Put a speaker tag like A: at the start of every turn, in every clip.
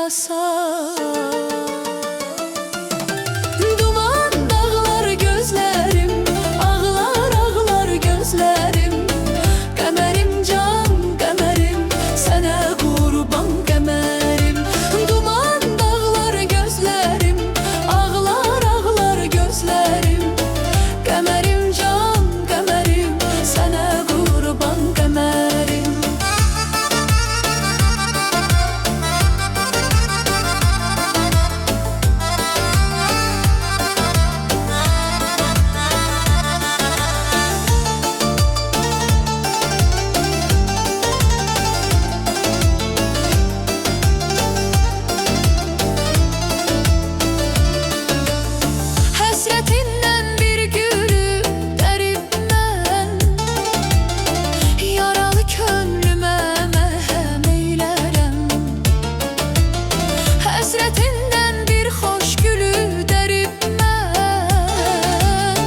A: yasa. Duman dağlar gözlerim, ağlar ağlar gözlerim. Qəmərim can qəmərim, sənə qurban qəmərim. Duman dağlar gözlerim, ağlar ağlar gözlerim. Qəmərim can qəmərim, sənə qurban qəmərim. Həsrətindən bir gülü dərib mən, yaralı könlümə mərhəm eylərəm. Həsrətindən bir xoş gülü dərib mən,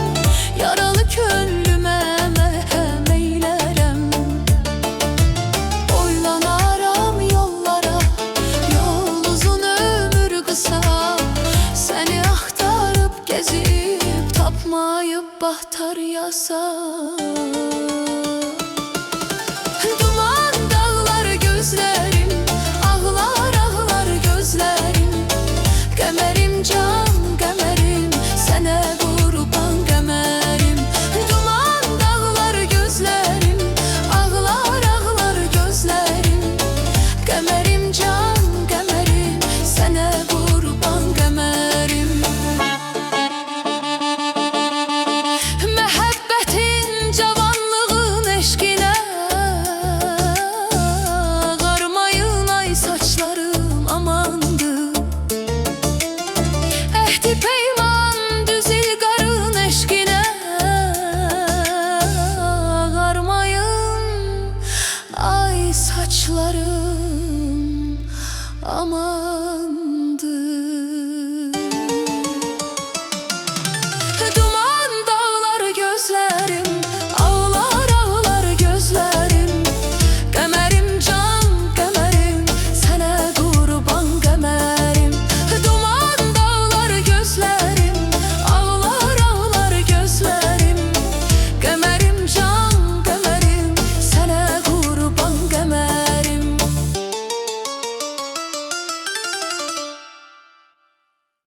A: yaralı könlümə mərhəm eylərəm. Boylanaram yollara, yol uzun ömür qısa. Səni axtarıb gezib tapmayıb bahtar yasa.